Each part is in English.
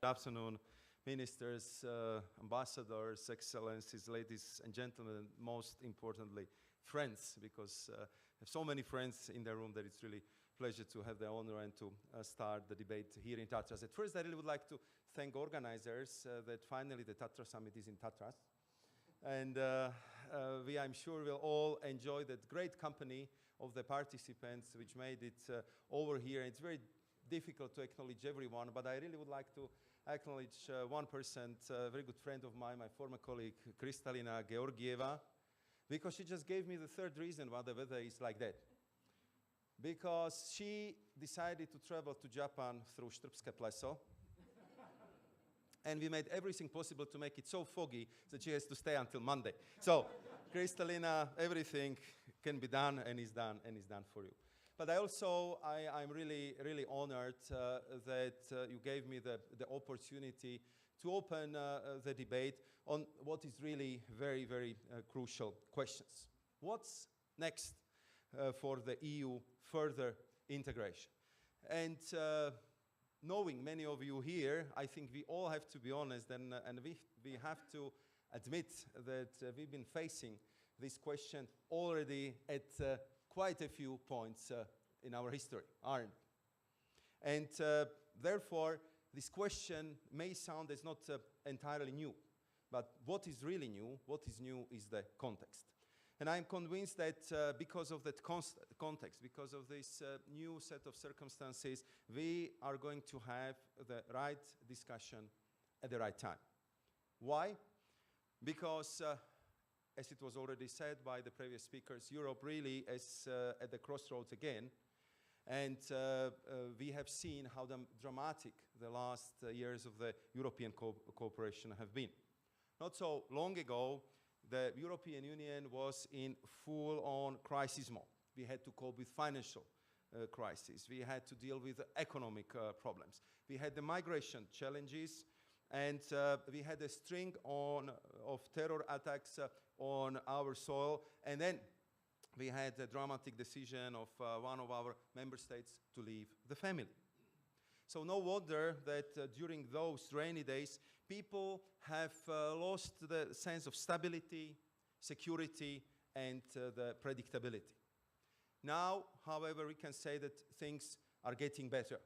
Good afternoon, ministers, ambassadors, excellencies, ladies and gentlemen, and most importantly, friends, because I have so many friends in the room that it's really a pleasure to have the honor and to start the debate here in Tatras. At first, I really would like to thank organizers that finally the Tatra Summit is in Tatras. And I'm sure we'll all enjoy that great company of the participants which made it over here. It's very difficult to acknowledge everyone, but I really would like to acknowledge one person, a very good friend of mine, my former colleague, Kristalina Georgieva, because she just gave me the third reason why the weather is like that. Because she decided to travel to Japan through Štrbské pleso, and we made everything possible to make it so foggy that she has to stay until Monday. So, Kristalina, everything can be done and is done for you. But I'm really honored that you gave me the opportunity to open the debate on what is really very crucial questions. What's next for the EU further integration? And knowing many of you here, I think we all have to be honest and we have to admit that we've been facing this question already at quite a few points in our history, aren't we? And therefore, this question may sound as not entirely new, but what is really new, what is new is the context. And I'm convinced that because of that context, because of this new set of circumstances, we are going to have the right discussion at the right time. Why? Because as it was already said by the previous speakers, Europe really is at the crossroads again. And we have seen how dramatic the last years of the European cooperation have been. Not so long ago, the European Union was in full-on crisis mode. We had to cope with financial crisis. We had to deal with economic problems. We had the migration challenges. And we had a string of terror attacks on our soil. And then we had a dramatic decision of one of our member states to leave the family. So no wonder that during those rainy days, people have lost the sense of stability, security, and the predictability. Now, however, we can say that things are getting better.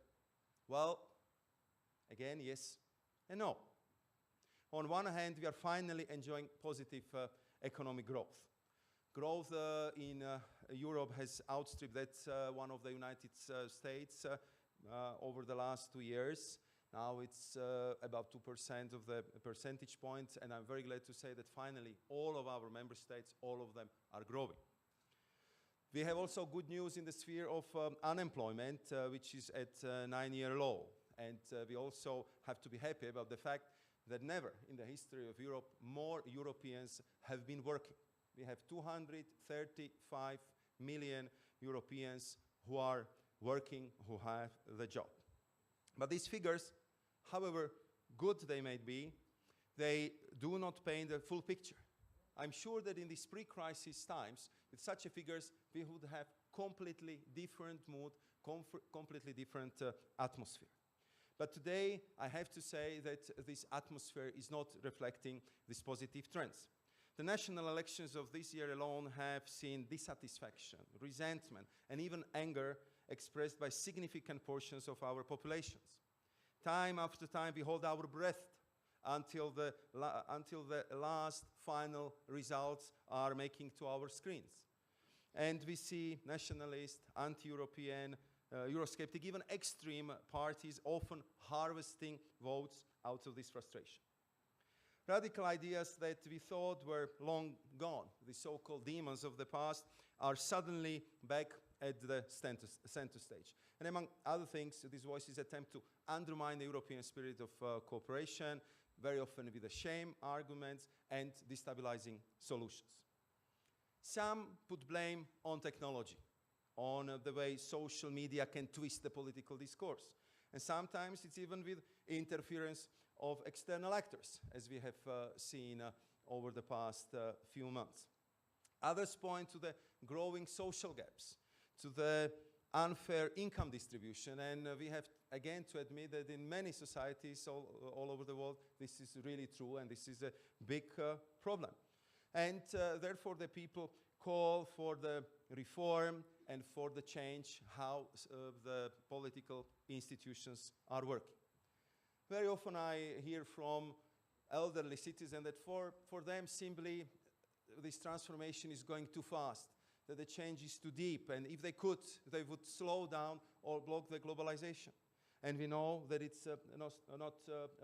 Well, again, yes and no. On one hand, we are finally enjoying positive economic growth. Growth in Europe has outstripped that one of the United States over the last 2 years. Now it's about 2% of the percentage points, and I'm very glad to say that finally all of our member states, all of them are growing. We have also good news in the sphere of unemployment, which is at a 9-year low. And we also have to be happy about the fact that never in the history of Europe more Europeans have been working. We have 235 million Europeans who are working, who have the job. But these figures, however good they may be, they do not paint the full picture. I'm sure that in these pre-crisis times, with such figures, we would have completely different mood, completely different atmosphere. But today, I have to say that this atmosphere is not reflecting these positive trends. The national elections of this year alone have seen dissatisfaction, resentment, and even anger expressed by significant portions of our populations. Time after time, we hold our breath until the last final results are making to our screens. And we see nationalist, anti-European, Eurosceptic, even extreme parties often harvesting votes out of this frustration. Radical ideas that we thought were long gone, the so-called demons of the past, are suddenly back at the center stage. And among other things, these voices attempt to undermine the European spirit of cooperation, very often with the shame arguments and destabilizing solutions. Some put blame on technology, on the way social media can twist the political discourse. And sometimes it's even with interference of external actors, as we have seen over the past few months. Others point to the growing social gaps, to the unfair income distribution, and we have again, to admit that in many societies all over the world, this is really true, and this is a big problem. And therefore, the people call for the reform and for the change how the political institutions are working. Very often I hear from elderly citizens that for them simply this transformation is going too fast, that the change is too deep, and if they could, they would slow down or block the globalization. And we know that it's not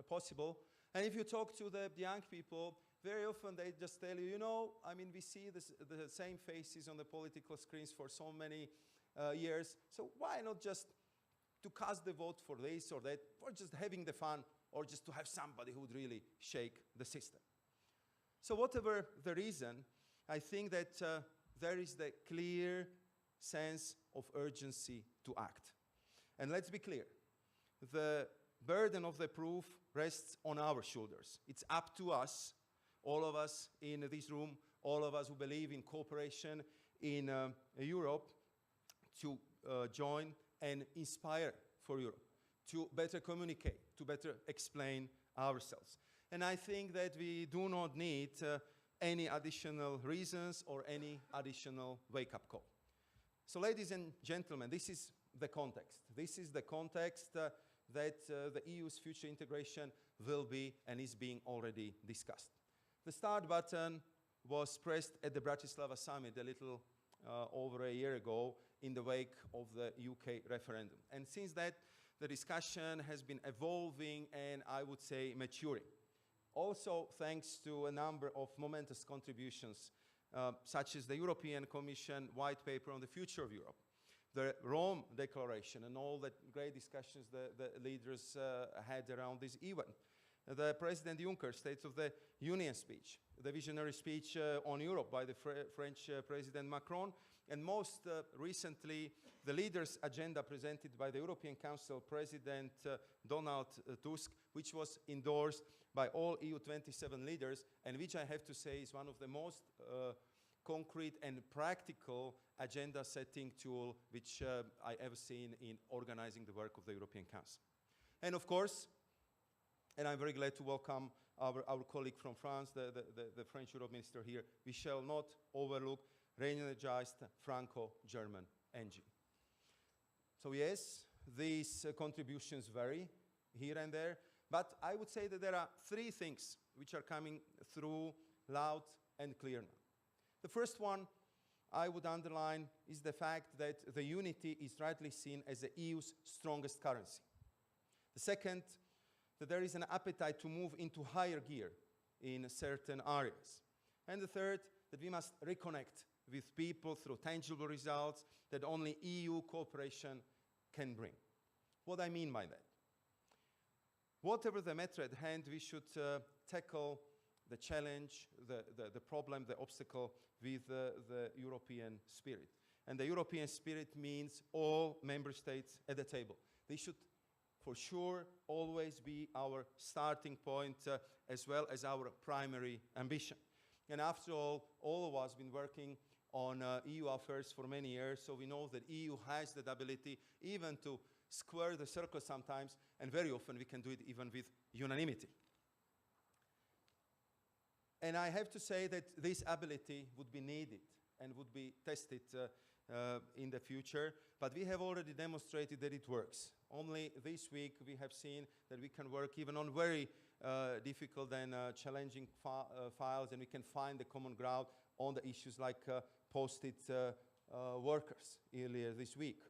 possible. And if you talk to the young people, very often they just tell you, you know, I mean, we see the same faces on the political screens for so many years, so why not just to cast the vote for this or that, or just having the fun, or just to have somebody who would really shake the system. So whatever the reason, I think that there is the clear sense of urgency to act. And let's be clear, the burden of the proof rests on our shoulders. It's up to us, all of us in this room, all of us who believe in cooperation in Europe, to join and inspire for Europe, to better communicate, to better explain ourselves. And I think that we do not need any additional reasons or any additional wake-up call. So ladies and gentlemen, this is the context. This is the context that the EU's future integration will be and is being already discussed. The start button was pressed at the Bratislava Summit a little over a year ago in the wake of the UK referendum. And since that, the discussion has been evolving and I would say maturing. Also thanks to a number of momentous contributions, such as the European Commission white paper on the future of Europe, the Rome Declaration, and all the great discussions the leaders had around this event, the President Juncker's State of the Union speech, the visionary speech on Europe by the French President Macron, and most recently, the leaders' agenda presented by the European Council President Donald Tusk, which was endorsed by all EU 27 leaders, and which I have to say is one of the most concrete and practical agenda-setting tool which I ever seen in organizing the work of the European Council. And of course, and I'm very glad to welcome our colleague from France, the French Europe Minister here, we shall not overlook re-energized Franco-German engine. So yes, these contributions vary here and there, but I would say that there are three things which are coming through loud and clear now. The first one I would underline is the fact that the unity is rightly seen as the EU's strongest currency. The second, that there is an appetite to move into higher gear in certain areas. And the third, that we must reconnect with people through tangible results that only EU cooperation can bring. What I mean by that? Whatever the matter at hand, we should tackle the challenge, the problem, the obstacle with the European spirit. And the European spirit means all member states at the table. They should for sure always be our starting point as well as our primary ambition. And after all of us have been working on EU affairs for many years, so we know that EU has that ability even to square the circle sometimes, and very often we can do it even with unanimity. And I have to say that this ability would be needed and would be tested in the future, but we have already demonstrated that it works. Only this week we have seen that we can work even on very difficult and challenging files, and we can find the common ground on the issues like posted workers earlier this week.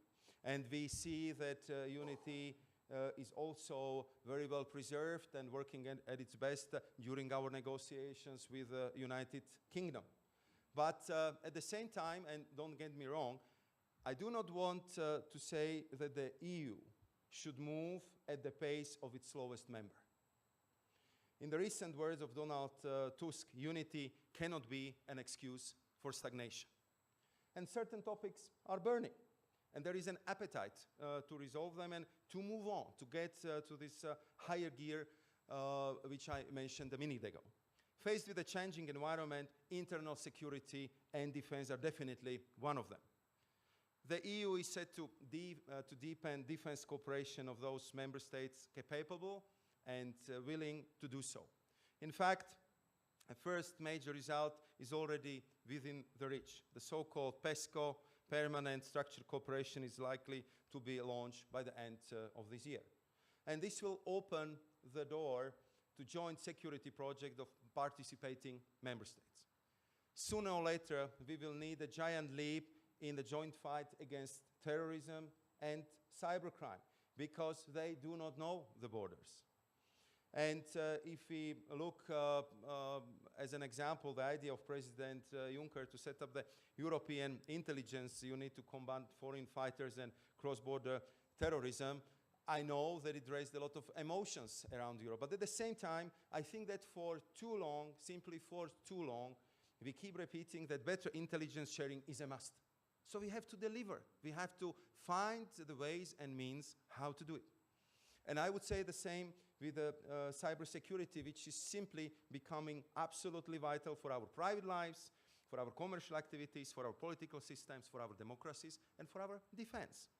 And we see that unity is also very well preserved and working at its best during our negotiations with the United Kingdom. But at the same time, and don't get me wrong, I do not want to say that the EU should move at the pace of its slowest member. In the recent words of Donald Tusk, unity cannot be an excuse for stagnation. And certain topics are burning, and there is an appetite to resolve them and to move on, to get to this higher gear which I mentioned a minute ago. Faced with a changing environment, internal security and defense are definitely one of them. The EU is set to deepen defense cooperation of those member states capable and willing to do so. In fact, a first major result is already within the reach. The so-called PESCO, Permanent Structured Cooperation, is likely to be launched by the end of this year. And this will open the door to joint security project of participating member states. Sooner or later, we will need a giant leap in the joint fight against terrorism and cybercrime, because they do not know the borders. And if we look as an example, the idea of President Juncker to set up the European intelligence unit to combat foreign fighters and cross-border terrorism, I know that it raised a lot of emotions around Europe. But at the same time, I think that for too long, simply for too long, we keep repeating that better intelligence sharing is a must. So we have to deliver. We have to find the ways and means how to do it. And I would say the same with cybersecurity, which is simply becoming absolutely vital for our private lives, for our commercial activities, for our political systems, for our democracies, and for our defense.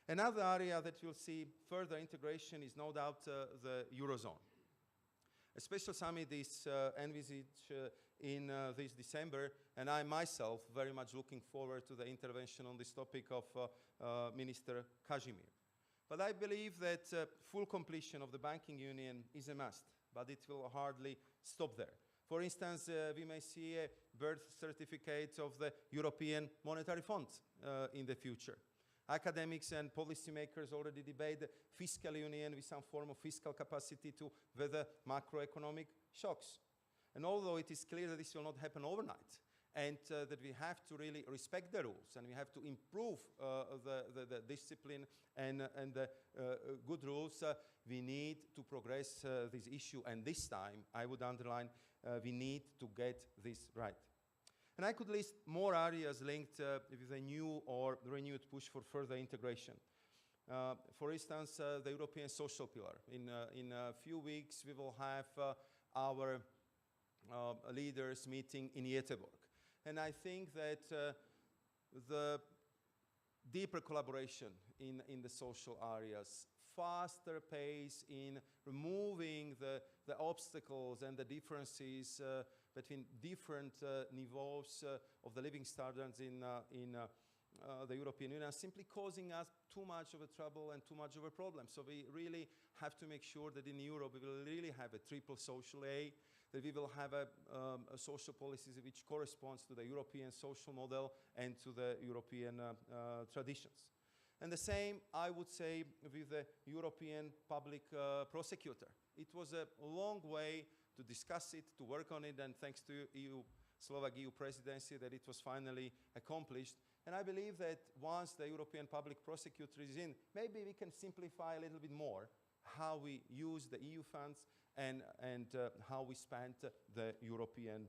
Another area that will see further integration is no doubt the Eurozone. A special summit is envisaged in this December, and I myself very much looking forward to the intervention on this topic of Minister Kazimir. But I believe that full completion of the banking union is a must, but it will hardly stop there. For instance, we may see a birth certificate of the European Monetary Fund in the future. Academics and policymakers already debate the fiscal union with some form of fiscal capacity to weather macroeconomic shocks. And although it is clear that this will not happen overnight, and that we have to really respect the rules, and we have to improve the discipline and the good rules, we need to progress this issue. And this time, I would underline, we need to get this right. And I could list more areas linked with a new or renewed push for further integration. For instance, the European social pillar. In a few weeks, we will have our leaders meeting in Göteborg. And I think that the deeper collaboration in the social areas, faster pace in removing the obstacles and the differences between different niveaus of the living standards in the European Union are simply causing us too much of a trouble and too much of a problem. So we really have to make sure that in Europe we will really have a triple social A, that we will have a social policies which corresponds to the European social model and to the European traditions. And the same, I would say, with the European public prosecutor. It was a long way to discuss it, to work on it, and thanks to Slovak EU presidency that it was finally accomplished. And I believe that once the European public prosecutor is in, maybe we can simplify a little bit more how we use the EU funds and how we spend the European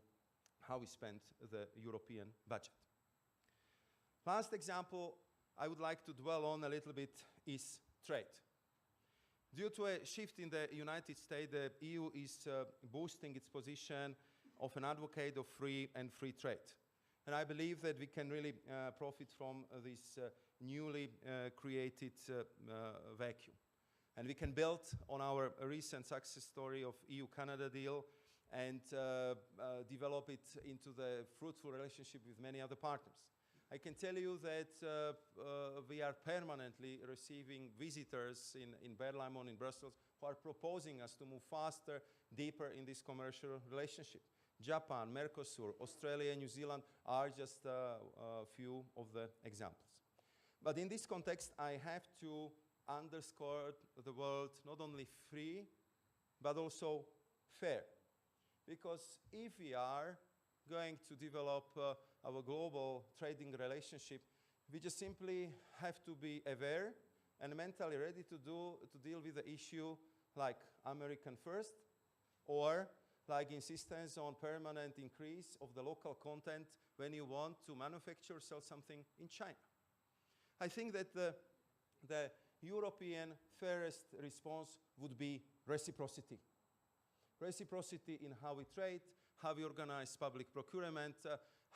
budget. Last example I would like to dwell on a little bit is trade. Due to a shift in the United States, the EU is boosting its position of an advocate of free trade. And I believe that we can really profit from this newly created vacuum. And we can build on our recent success story of EU-Canada deal and develop it into the fruitful relationship with many other partners. I can tell you that we are permanently receiving visitors in Berlaymont, in Brussels, who are proposing us to move faster, deeper in this commercial relationship. Japan, Mercosur, Australia, New Zealand are just a few of the examples. But in this context, I have to underscore the word not only free, but also fair. Because if we are going to develop our global trading relationship, we just simply have to be aware and mentally ready to deal with the issue like American first, or like insistence on permanent increase of the local content when you want to manufacture or sell something in China. I think that the European fairest response would be reciprocity. Reciprocity in how we trade, how we organize public procurement,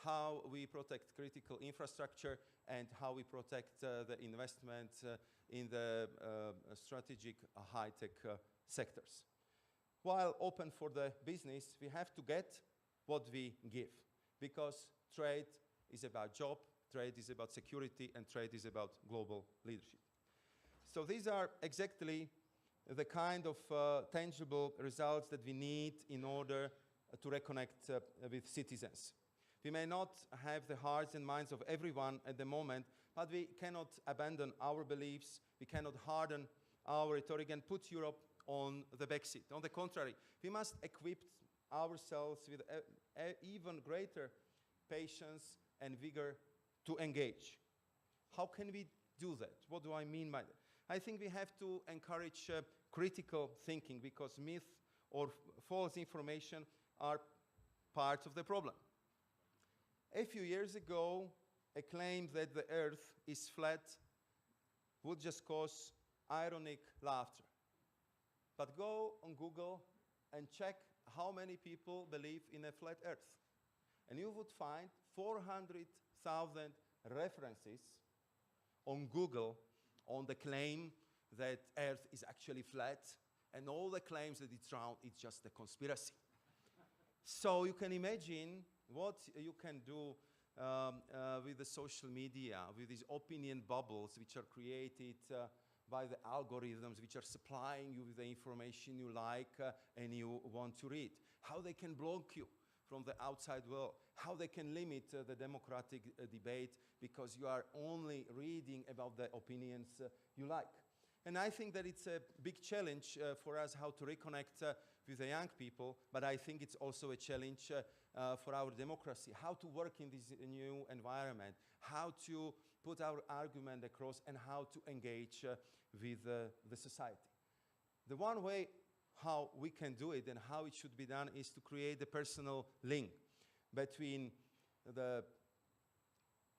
how we protect critical infrastructure, and how we protect the investment in the strategic high-tech sectors. While open for the business, we have to get what we give, because trade is about job, trade is about security, and trade is about global leadership. So these are exactly the kind of tangible results that we need in order to reconnect with citizens. We may not have the hearts and minds of everyone at the moment, but we cannot abandon our beliefs, we cannot harden our rhetoric and put Europe on the backseat. On the contrary, we must equip ourselves with even greater patience and vigor to engage. How can we do that? What do I mean by that? I think we have to encourage critical thinking, because myth or false information are part of the problem. A few years ago, a claim that the Earth is flat would just cause ironic laughter. But go on Google and check how many people believe in a flat Earth. And you would find 400,000 references on Google on the claim that Earth is actually flat, and all the claims that it's round, it's just a conspiracy. So you can imagine what you can do with the social media, with these opinion bubbles which are created by the algorithms which are supplying you with the information you like and you want to read. How they can block you from the outside world, how they can limit the democratic debate because you are only reading about the opinions you like. And I think that it's a big challenge for us how to reconnect with the young people, but I think it's also a challenge for our democracy, how to work in this new environment, how to put our argument across, and how to engage with the society. The one way how we can do it and how it should be done is to create a personal link between the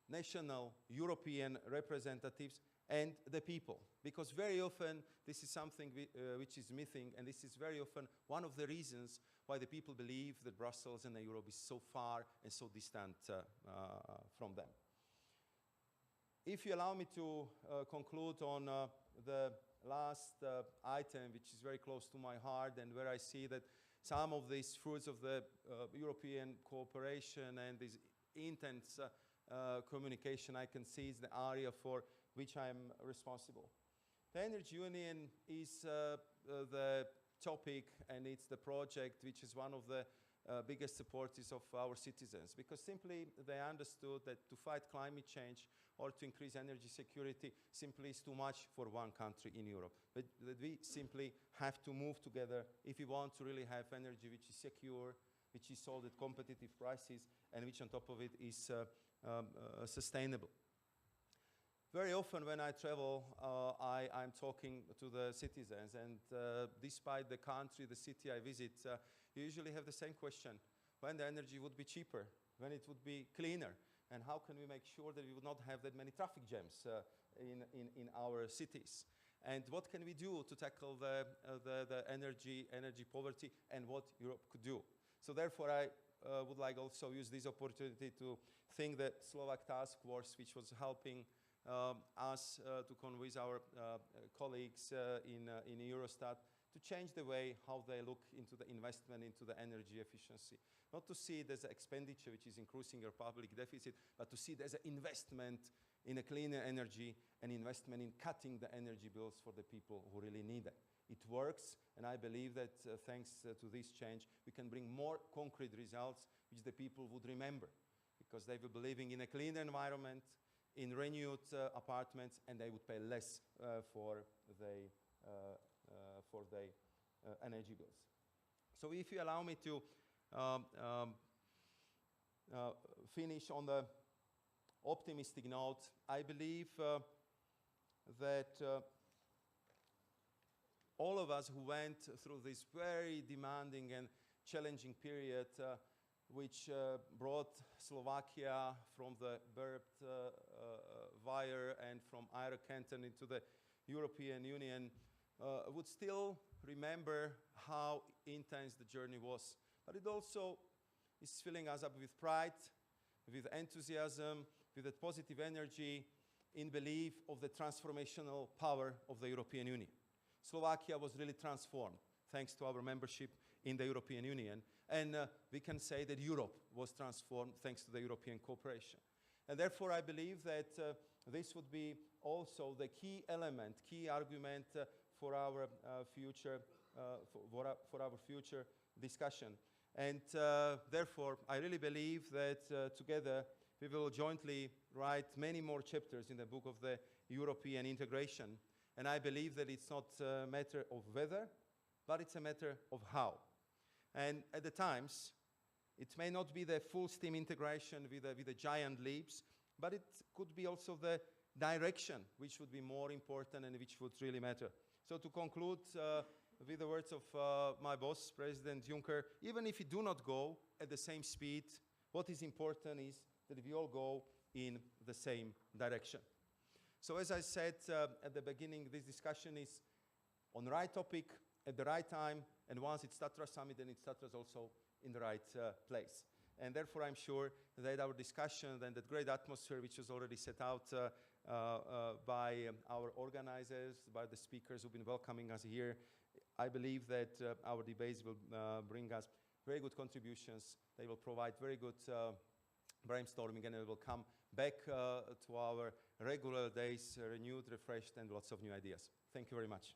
national European representatives and the people. Because very often this is something which is missing, and this is very often one of the reasons why the people believe that Brussels and Europe is so far and so distant from them. If you allow me to conclude on the last item, which is very close to my heart and where I see that some of these fruits of the European cooperation and this intense communication I can see is the area for which I'm responsible. The Energy Union is the topic, and it's the project which is one of the biggest supporters of our citizens, because simply they understood that to fight climate change or to increase energy security simply is too much for one country in Europe. But that we simply have to move together if we want to really have energy which is secure, which is sold at competitive prices, and which on top of it is sustainable. Very often when I travel, I'm talking to the citizens, and despite the country, the city I visit, you usually have the same question: when the energy would be cheaper, when it would be cleaner, and how can we make sure that we would not have that many traffic jams in our cities? And what can we do to tackle the energy poverty, and what Europe could do? So therefore, I would like also use this opportunity to thank the Slovak task force, which was helping us to convince our colleagues in Eurostat to change the way how they look into the investment into the energy efficiency. Not to see it as an expenditure which is increasing our public deficit, but to see it as an investment in a cleaner energy, an investment in cutting the energy bills for the people who really need it. It works, and I believe that thanks to this change, we can bring more concrete results which the people would remember, because they will be living in a cleaner environment, in renewed apartments, and they would pay less for the energy bills. So if you allow me to finish on the optimistic note, I believe that all of us who went through this very demanding and challenging period which brought Slovakia from the barbed wire and from Iron Canton into the European Union would still remember how intense the journey was. But it also is filling us up with pride, with enthusiasm, with that positive energy in belief of the transformational power of the European Union. Slovakia was really transformed thanks to our membership in the European Union. And we can say that Europe was transformed thanks to the European cooperation. And therefore, I believe that this would be also the key element, key argument for our future discussion. And therefore, I really believe that together we will jointly write many more chapters in the book of the European integration. And I believe that it's not a matter of whether, but it's a matter of how. And at the times, it may not be the full steam integration with the giant leaps, but it could be also the direction which would be more important and which would really matter. So to conclude with the words of my boss, President Juncker, even if we do not go at the same speed, what is important is that we all go in the same direction. So as I said at the beginning, this discussion is on the right topic, at the right time, and once it's Tatra Summit, then it's Tatra's also in the right place. And therefore, I'm sure that our discussion and that great atmosphere, which was already set out by our organizers, by the speakers who've been welcoming us here, I believe that our debates will bring us very good contributions. They will provide very good brainstorming, and we will come back to our regular days, renewed, refreshed, and lots of new ideas. Thank you very much.